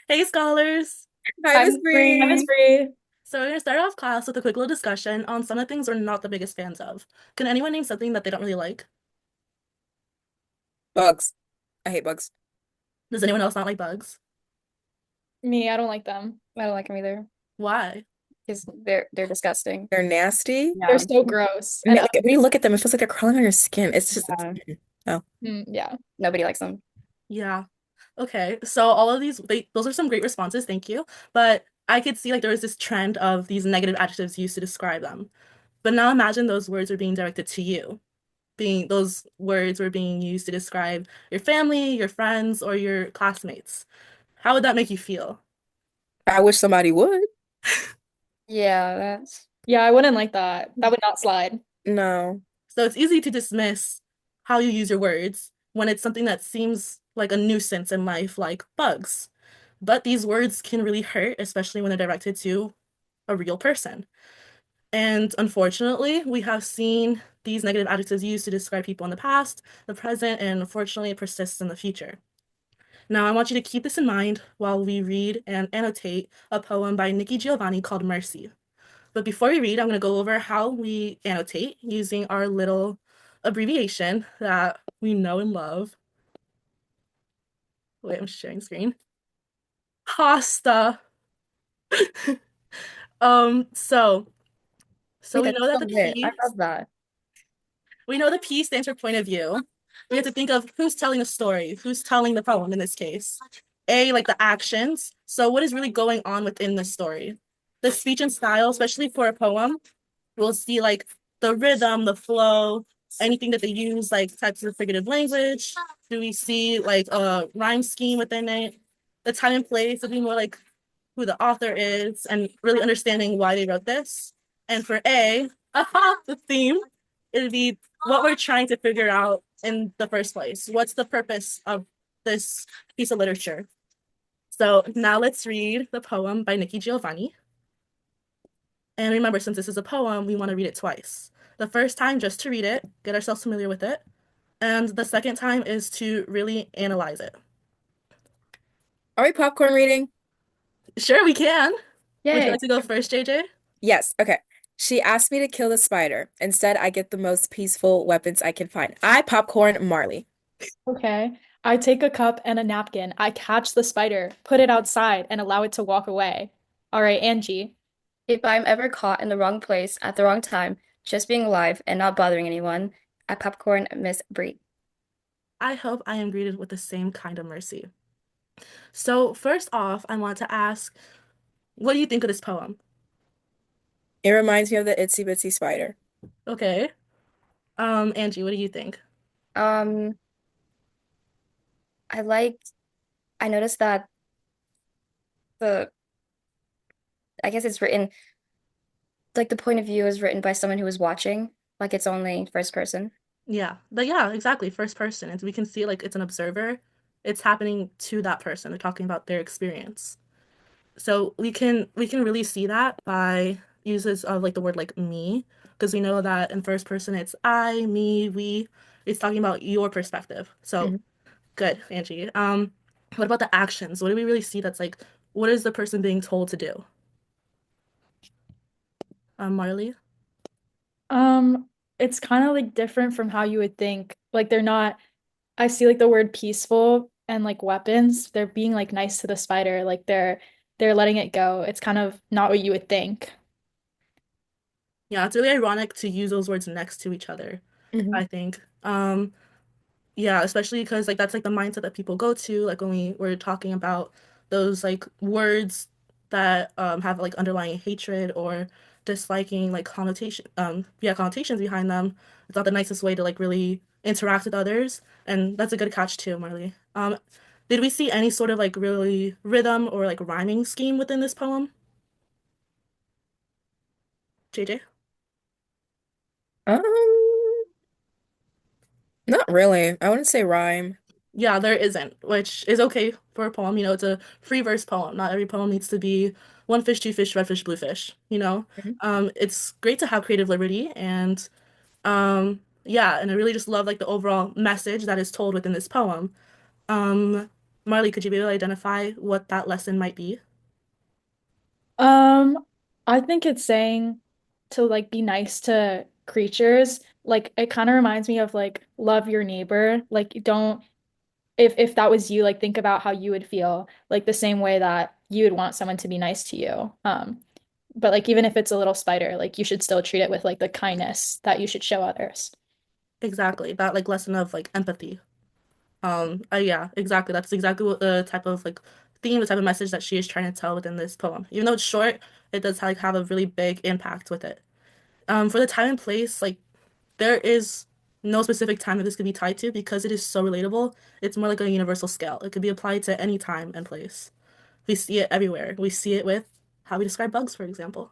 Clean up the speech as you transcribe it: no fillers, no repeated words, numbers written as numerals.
Hey, scholars! Hi, Hi, Miss Miss Bree. Hi, Miss Bree. Bree. So we're gonna start off class with a quick little discussion on some of the things we're not the biggest fans of. Can anyone name something that they don't really like? Bugs. I hate bugs. Does anyone else not like bugs? Me, I don't like them. I don't like them either Why? because they're disgusting. They're nasty. They're Yeah. so gross. And like, when you look at them, it feels like they're crawling on your skin. Yeah, Oh. yeah, nobody likes them. Yeah. Okay. So all of those are some great responses, thank you. But I could see like there was this trend of these negative adjectives used to describe them. But now imagine those words were being directed to you. Those words were being used to describe your family, your friends, or your classmates. How would that make you feel? I wish somebody would. Yeah, yeah, I wouldn't like that. That would not slide. No. So it's easy to dismiss how you use your words when it's something that seems like a nuisance in life, like bugs. But these words can really hurt, especially when they're directed to a real person. And unfortunately, we have seen these negative adjectives used to describe people in the past, the present, and unfortunately, it persists in the future. Now, I want you to keep this in mind while we read and annotate a poem by Nikki Giovanni called Mercy. But before we read, I'm going to go over how we annotate using our little abbreviation that we know and love. Wait, I'm sharing screen. Pasta. Um, so so Wait, we that's know that so the lit. I P love that. we know the P stands for point of view. We have to think of who's telling the story, who's telling the poem in this case. A, like the actions. So what is really going on within the story? The speech and style, especially for a poem, we'll see like the rhythm, the flow, anything that they use, like types of figurative language. Do we see like a rhyme scheme within it? The time and place would be more like who the author is and really understanding why they wrote this. And for A, the theme, it would be what we're trying to figure out in the first place. What's the purpose of this piece of literature? So now let's read the poem by Nikki Giovanni. And remember, since this is a poem, we want to read it twice. The first time, just to read it, get ourselves familiar with it. And the second time is to really analyze it. Are we popcorn reading? Sure, we can. Would you Yay. like to go first, JJ? Yes. Okay. She asked me to kill the spider. Instead, I get the most peaceful weapons I can find. I popcorn Marley. Okay. I take a cup and a napkin. I catch the spider, put it outside, and allow it to walk away. All right, Angie. If I'm ever caught in the wrong place at the wrong time, just being alive and not bothering anyone, I popcorn Miss Bree. I hope I am greeted with the same kind of mercy. So, first off, I want to ask, what do you think of this poem? It reminds me of the itsy bitsy spider. Okay. Angie, what do you think? Um, I liked, I noticed that the, I guess it's written, like the point of view is written by someone who is watching, like it's only first person. Yeah, but yeah, exactly. First person. And we can see like it's an observer. It's happening to that person. They're talking about their experience. So we can really see that by uses of like the word like me, because we know that in first person it's I, me, we. It's talking about your perspective. So Mhm. good, Angie. What about the actions? What do we really see that's like what is the person being told to do? Marley? Um, it's kind of like different from how you would think. Like they're not, I see like the word peaceful and like weapons. They're being like nice to the spider. Like they're letting it go. It's kind of not what you would think. Yeah, it's really ironic to use those words next to each other, Mhm. I think. Yeah, especially because like that's like the mindset that people go to, like when we were talking about those like words that have like underlying hatred or disliking like connotations behind them. It's not the nicest way to like really interact with others. And that's a good catch too, Marley. Did we see any sort of like really rhythm or like rhyming scheme within this poem, JJ? Um, not really. I wouldn't say rhyme. Yeah, there isn't, which is okay for a poem. It's a free verse poem. Not every poem needs to be one fish, two fish, red fish, blue fish, you know? Mhm. It's great to have creative liberty and yeah, and I really just love like the overall message that is told within this poem. Um, Marley, could you be able to identify what that lesson might be? Um, I think it's saying to like be nice to creatures. Like it kind of reminds me of like love your neighbor. Like don't if that was you, like think about how you would feel, like the same way that you would want someone to be nice to you. But like even if it's a little spider, like you should still treat it with like the kindness that you should show others. Exactly, that like lesson of like empathy. Yeah, exactly. That's exactly what the type of like theme, the type of message that she is trying to tell within this poem. Even though it's short, it does like have a really big impact with it. For the time and place, like there is no specific time that this could be tied to because it is so relatable. It's more like a universal scale. It could be applied to any time and place. We see it everywhere. We see it with how we describe bugs, for example.